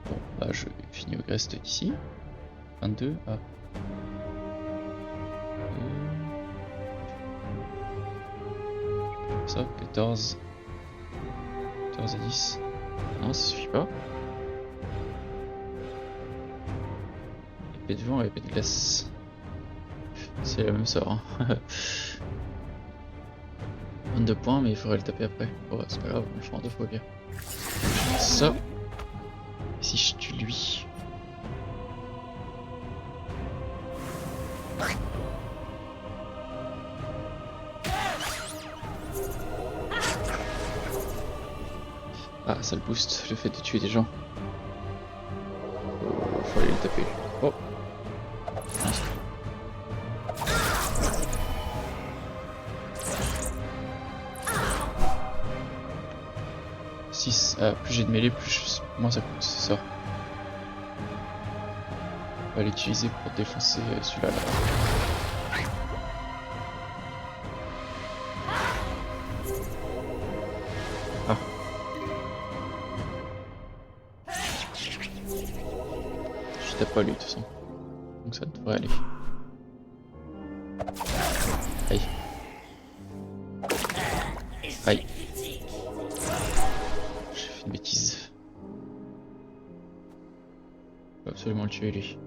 Bon, bah je finis au reste d'ici. 22, ah. Ça, 14. 14 et 10. Non, ça suffit pas. Épée de vent et épée de glace. C'est la même sort. Hein. 22 points, mais il faudrait le taper après. Oh, c'est pas grave, on le fera en 2 fois bien. Ça. Et si je tue lui. Ah, ça le booste, le fait de tuer des gens. Faut aller le taper. Oh. Mince. Plus j'ai de mêlée, moins ça coûte, c'est ça. On va l'utiliser pour défoncer celui-là. Là. Ah. Je tape pas lui de toute façon. Donc ça devrait aller. Aïe. Aïe. J'ai fait une bêtise. Faut absolument le tuer lui.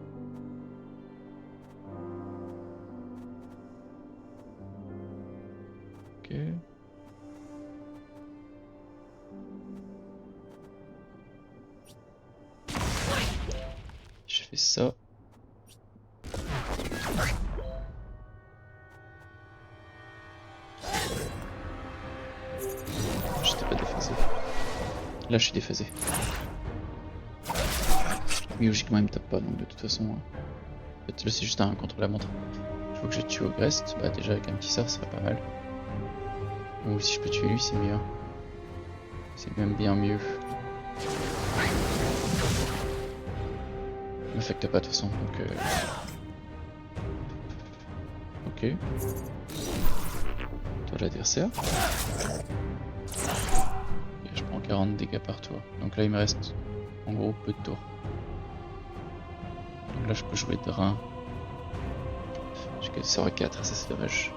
Ok. Je fais ça. J'étais pas déphasé. Là je suis déphasé. Oui, logiquement il me tape pas, donc de toute façon... En fait là c'est juste un contre la montre. Il faut que je tue au Grest, bah déjà avec un petit sort ce serait pas mal. Ou si je peux tuer lui c'est mieux. C'est même bien mieux. Il m'affecte pas de toute façon, donc... Ok. Toi l'adversaire. Et je prends 40 dégâts par tour. Donc là il me reste en gros peu de tours. Donc là je peux jouer de rein. J'ai que sort à 4, ça c'est dommage.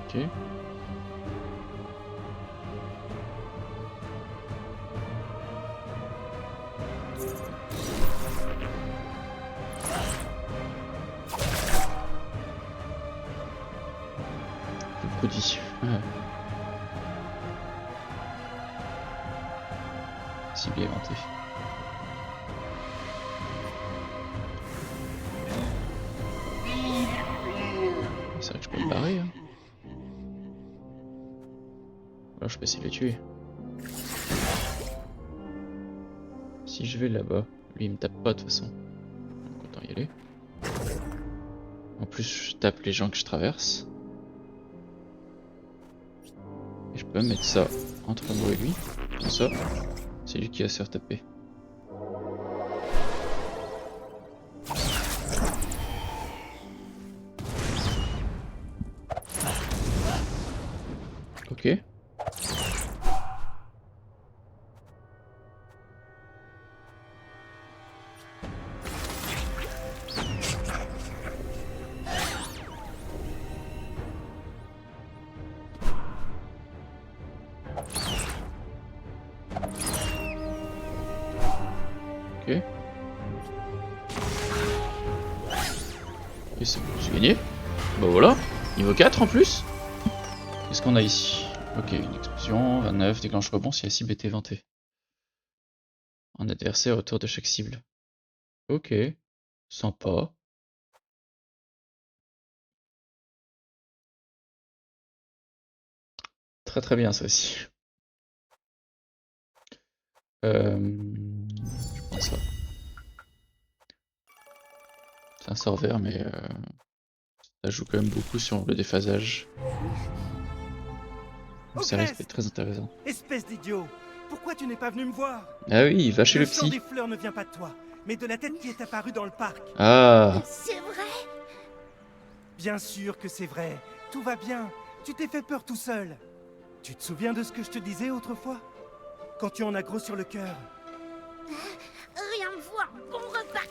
Ok. Le produit. Ouais. Cible éventé. C'est vrai que je peux me barrer. Hein. Alors je peux essayer de le tuer. Si je vais là-bas, lui il me tape pas de toute façon. Donc autant y aller. En plus je tape les gens que je traverse. Et je peux mettre ça entre moi et lui. Comme ça, c'est lui qui va se faire taper. Ok. Ok. Et c'est bon, j'ai gagné. Bah voilà, niveau 4 en plus. Qu'est-ce qu'on a ici? Ok, une explosion, 29, déclenche rebond si la cible est éventée. Un adversaire autour de chaque cible. Ok, sympa. Très très bien ça aussi. Je prends ça. C'est un sort vert mais Ça joue quand même beaucoup sur le déphasage. Donc ça risque d'être très intéressant. Espèce d'idiot! Pourquoi tu n'es pas venu me voir? Ah oui, va chez le sort psy. des fleurs ne vient pas de toi, mais de la tête qui est apparue dans le parc. Ah, C'est vrai? Bien sûr que c'est vrai. Tout va bien. Tu t'es fait peur tout seul. Tu te souviens de ce que je te disais autrefois? Quand tu en as gros sur le cœur. Rien de voir, bon repas.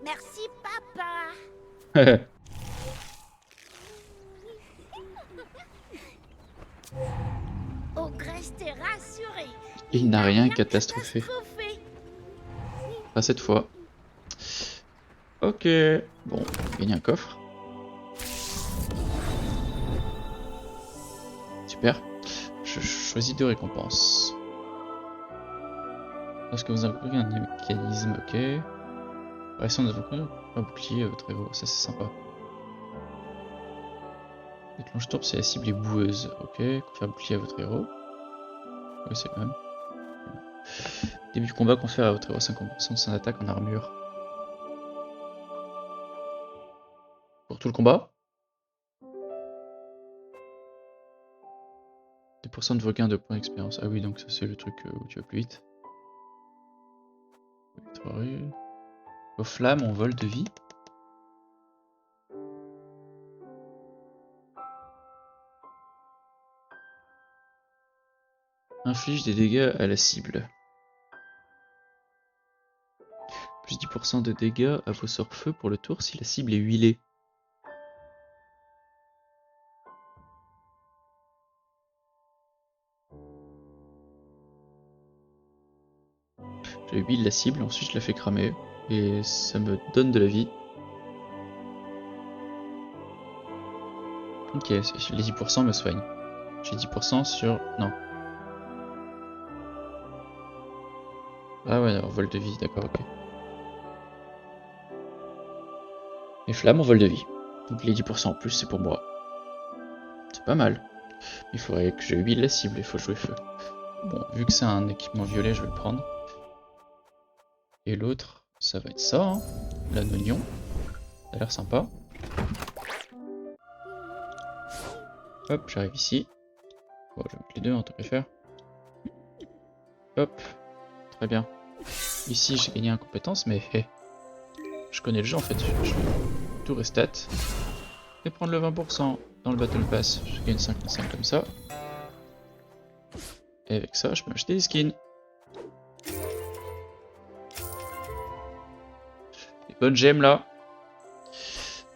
Merci, papa. Ogresse t'es rassuré. Il n'a rien catastrophé. Pas cette fois. Ok. Bon, on va gagner un coffre. Super. Je choisis 2 récompenses. Lorsque vous invoquez un mécanisme, ok. Réaction d'invoquer un bouclier à votre héros, ça c'est sympa. Déclenche tourbe si la cible est boueuse, ok. Confère bouclier à votre héros. Oui, c'est le même. Début du combat, confère à votre héros 50% de son attaque en armure. Pour tout le combat. 2% de regain de points d'expérience. Ah oui, donc ça c'est le truc où tu vas plus vite. Aux flammes, on vole de vie. Inflige des dégâts à la cible. Plus 10% de dégâts à vos sorts feu pour le tour si la cible est huilée. Je huile la cible, ensuite je la fais cramer. Et ça me donne de la vie. Ok, les 10% me soignent. J'ai 10% sur... Non. Ah ouais, on vol de vie, d'accord, ok. Les flammes, on vol de vie. Donc les 10% en plus, c'est pour moi. C'est pas mal. Il faudrait que je huile la cible, il faut jouer feu. Bon, vu que c'est un équipement violet, je vais le prendre. Et l'autre, ça va être ça, hein. L'anognon. Ça a l'air sympa. Hop, j'arrive ici. Bon, je vais mettre les deux, en tant qu'à faire. Hop. Très bien. Ici, j'ai gagné en compétence, mais hey, je connais le jeu en fait. Je vais tout restat. Et prendre le 20% dans le Battle Pass. Je gagne 55 comme ça. Et avec ça, je peux acheter des skins. Les bonnes gemmes là.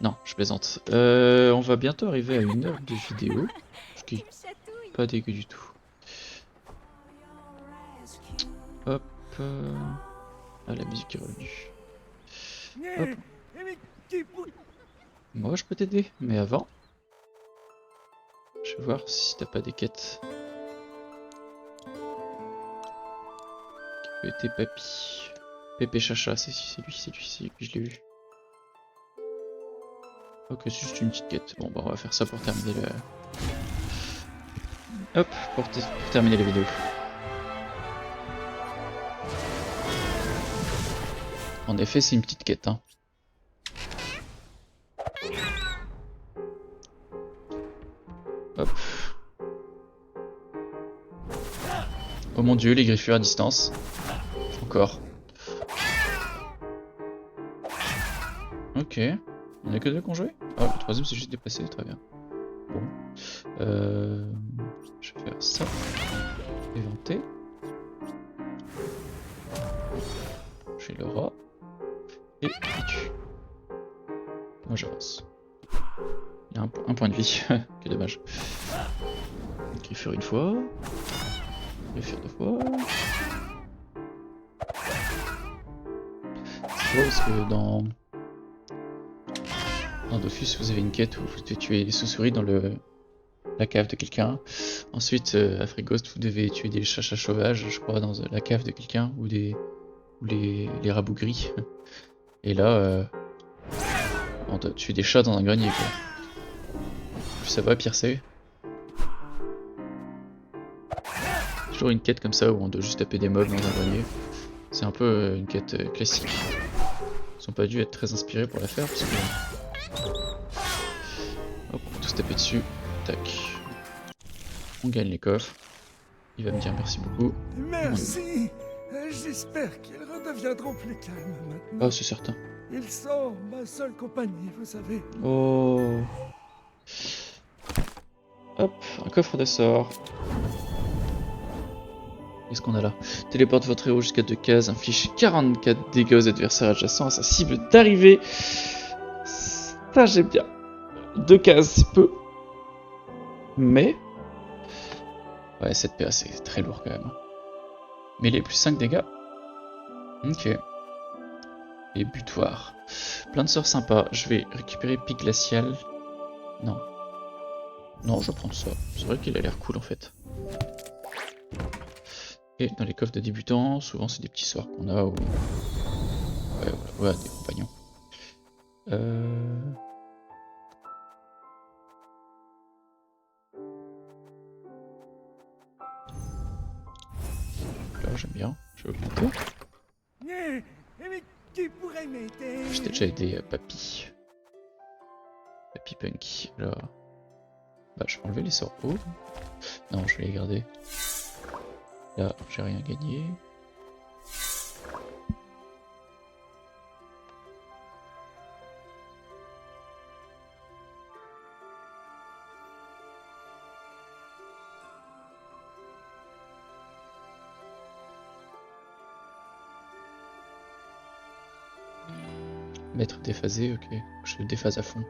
Non, je plaisante. On va bientôt arriver à 1 heure de vidéo. Ce qui est pas dégueu du tout. Hop. Ah, la musique est revenue. Hop. Moi je peux t'aider, mais avant, je vais voir si t'as pas des quêtes. Qui peut être papy. Pépé Chacha, c'est lui, je l'ai vu. Ok, c'est juste une petite quête. Bon, bah on va faire ça pour terminer le... Hop, pour terminer la vidéo. En effet, c'est une petite quête, hein. Hop. Oh mon dieu, les griffures à distance. Encore. Ok. Il n'y en a que 2 qui ont joué. Oh, le troisième c'est juste déplacé, très bien. Bon. Je vais faire ça. Éventer. Je fais le rat. Et il tue. Moi j'avance. Il y a un point de vie. Quel dommage. Griffure une fois. Griffure 2 fois. C'est drôle parce que dans Dofus vous avez une quête où vous devez tuer les sous-souris dans la cave de quelqu'un. Ensuite à Frighost vous devez tuer des chachas sauvages, je crois, dans la cave de quelqu'un, ou les rabougris. Et là on doit tuer des chats dans un grenier quoi. Plus ça va, pire c'est. Toujours une quête comme ça où on doit juste taper des mobs dans un grenier. C'est un peu une quête classique. Ils sont pas dû être très inspirés pour la faire parce que... Hop, on va tous taper dessus. Tac. On gagne les coffres. Il va me dire merci beaucoup. Merci. J'espère qu'ils redeviendront plus calmes maintenant. Ah, c'est certain. Ils sont ma seule compagnie, vous savez. Oh. Hop, un coffre de sort. Qu'est-ce qu'on a là? Téléporte votre héros jusqu'à 2 cases, inflige 44 dégâts aux adversaires adjacents à sa cible d'arrivée. Ça j'aime bien. 2 cases c'est peu. Mais... Ouais, 7 PA c'est très lourd quand même. Mais les plus 5 dégâts. Ok. Et butoir. Plein de sorts sympas. Je vais récupérer pic glacial. Non. Non, je vais prendre ça. C'est vrai qu'il a l'air cool en fait. Et dans les coffres de débutants, souvent c'est des petits sorts qu'on a ou... Ouais, voilà, des compagnons. Là j'aime bien, je vais augmenter. Mais qui pourrait m'aider? Je t'ai déjà aidé, Papy. Papy Punky. Alors... Bah je vais enlever les sorts hauts. Non, je vais les garder. Là, j'ai rien gagné. Mettre déphasé, ok. Je le déphase à fond.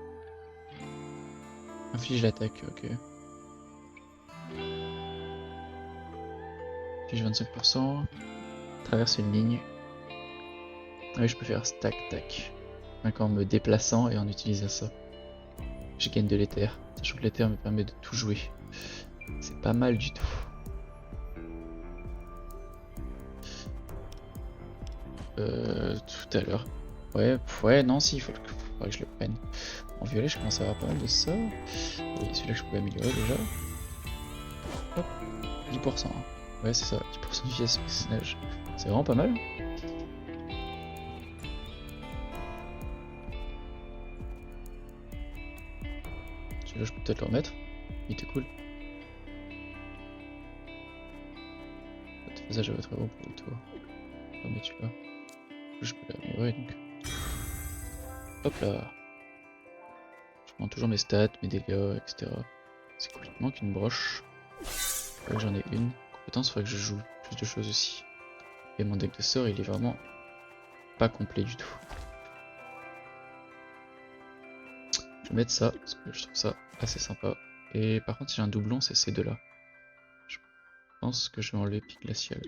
Inflige l'attaque, ok. Inflige 25%. Traverse une ligne. Ah oui, je peux faire stack, tac. D'accord, en me déplaçant et en utilisant ça. Je gagne de l'éther. Sachant que l'éther me permet de tout jouer. C'est pas mal du tout. Tout à l'heure. Ouais, non, si, il faudrait que je le prenne. En violet, je commence à avoir pas mal de ça. Et celui-là que je pouvais améliorer déjà. Hop, 10%. Hein. Ouais, c'est ça, 10% de vie à ce personnage. C'est vraiment pas mal. Celui-là, je peux peut-être le remettre. Il était cool. Votre phasage à votre héros pour le tour. On va mettre celui-là. Je peux l'améliorer donc. Hop là. Je prends toujours mes stats, mes dégâts, etc. C'est cool. Il manque une broche. Faudrait que j'en ai une. Compétence, il faudrait que je joue plus de choses aussi. Et mon deck de sort, il est vraiment pas complet du tout. Je vais mettre ça, parce que je trouve ça assez sympa. Et par contre, si j'ai un doublon, c'est ces deux-là. Je pense que je vais enlever pic glacial.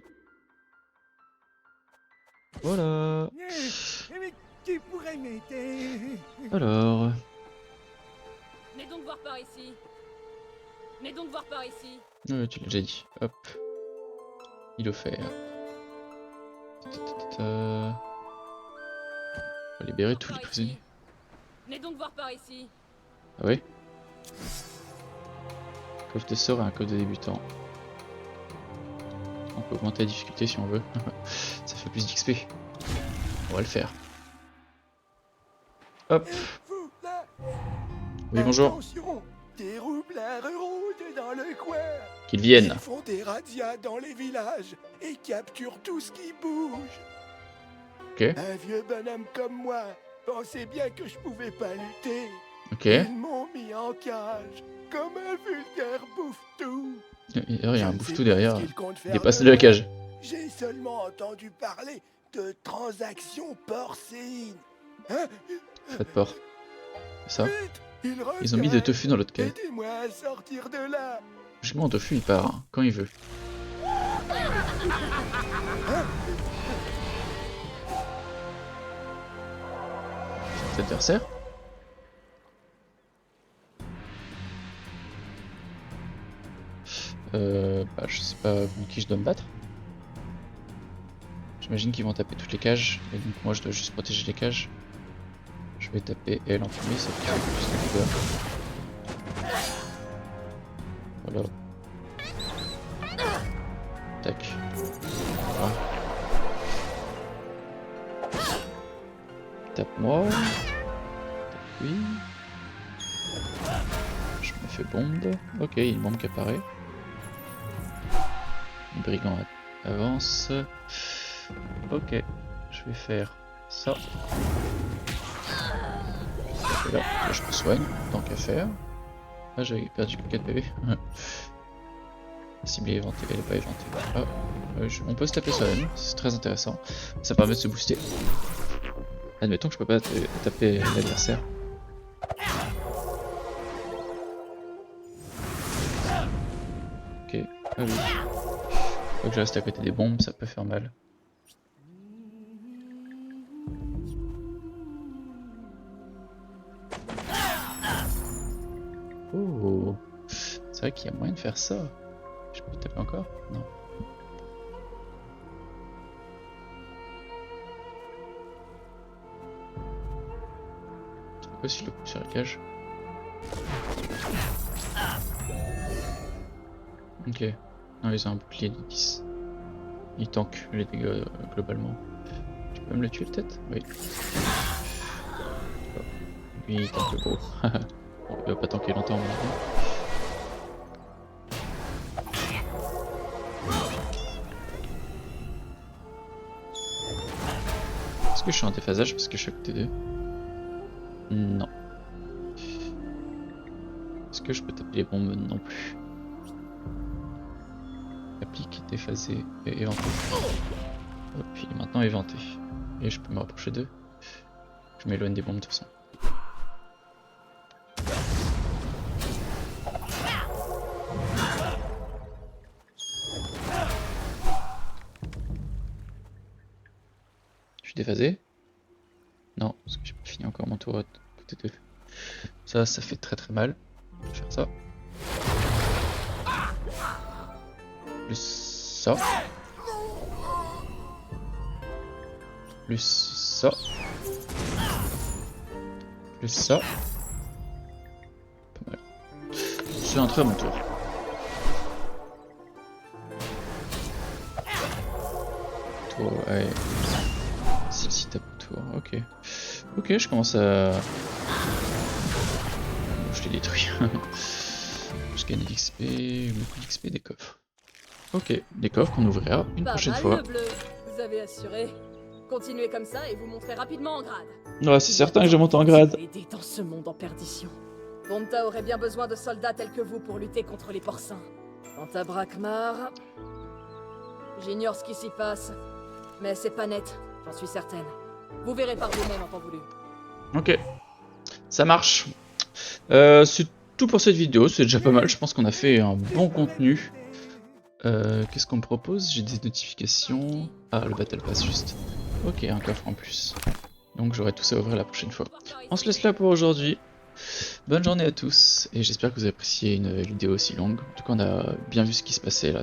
Voilà. Mais qui pourrait m'aider? Alors... Venez donc voir par ici. Venez donc voir par ici. Ouais, tu l'as déjà dit. Hop. Il offert. On va libérer tous les prisonniers. Venez donc voir par ici. Ah ouais? Coffre de sort et un coffre de débutant. On peut augmenter la difficulté si on veut. Ça fait plus d'XP. On va le faire. Hop. Oui, bonjour. Attention, des roublards rôdent dans le coin. Qu'ils viennent. Ils font des razzias dans les villages et capturent tout ce qui bouge. Ok. Un vieux bonhomme comme moi pensait bien que je pouvais pas lutter. Ok. Ils m'ont mis en cage, comme un vulgaire bouffe-tout. Il y a un bouffetou derrière. Il Dépasse de la cage. J'ai seulement entendu parler de transactions porcines. Hein? Pas de porc. Ça. Vite, Ils ont mis de tofu dans l'autre cage. aidez-moi à sortir de là. Logiquement, tofu il part hein, quand il veut. Cet adversaire. Bah, je sais pas contre qui je dois me battre. J'imagine qu'ils vont taper toutes les cages, et donc moi je dois juste protéger les cages. Je vais taper elle en premier, ça fait plus de dégâts. Voilà. Tac. Voilà. Tape-moi. Oui. Je me fais bombe. Ok, il y a une bombe qui apparaît. Le brigand avance. Ok, je vais faire ça. Et là, je me soigne, tant qu'à faire. Ah, j'avais perdu 4 PV. Cible est éventée, elle n'est pas éventée. Ah, on peut se taper soi-même, c'est très intéressant. Ça permet de se booster. Admettons que je peux pas taper l'adversaire. Ok, ah oui. Faut que je reste à côté des bombes, ça peut faire mal. Oh, c'est vrai qu'il y a moyen de faire ça. Je peux taper encore? Non. Pourquoi si je le coupe sur la cage? Ok. Non, ils ont un bouclier de 10. Ils tankent les dégâts globalement. Je peux me le tuer peut-être? Oui. Oh. Lui il tank le gros. Bon, il va pas tanker longtemps maintenant. Est-ce que je suis en déphasage parce que je suis à côté d'eux? Non. Est-ce que je peux taper les bombes? Non plus. Applique, déphasé et éventé. Hop, il est maintenant éventé. Et je peux me rapprocher d'eux. Je m'éloigne des bombes de toute façon. Je suis déphasé? Non, parce que j'ai pas fini encore mon tour à côté d'eux. Ça fait très très mal. Je vais faire ça. Plus ça. Plus ça. Plus ça. Pas mal. Je suis entré à mon tour. Toi, allez. Si tape tour, ok. Ok, je commence à... Je l'ai détruit. Je gagne de l'XP, beaucoup d'XP, des coffres. Ok, des coffres qu'on ouvrira une prochaine fois. Le bleu. Vous avez assuré. Continuez comme ça et vous monterez rapidement en grade. Ouais, c'est certain que je monte en grade. Aider dans ce monde en perdition. Ponta aurait bien besoin de soldats tels que vous pour lutter contre les porcins. Quant à Brakmar, j'ignore ce qui s'y passe, mais c'est pas net, j'en suis certaine. Vous verrez par vous-même en temps voulu. Ok, ça marche. C'est tout pour cette vidéo, c'est déjà pas mal. Je pense qu'on a fait un bon contenu. Qu'est-ce qu'on me propose? J'ai des notifications. Ah, le Battle Pass juste. Ok, un coffre en plus. Donc j'aurai tout ça à ouvrir la prochaine fois. On se laisse là pour aujourd'hui. Bonne journée à tous et j'espère que vous avez apprécié une vidéo aussi longue. En tout cas, on a bien vu ce qui se passait là.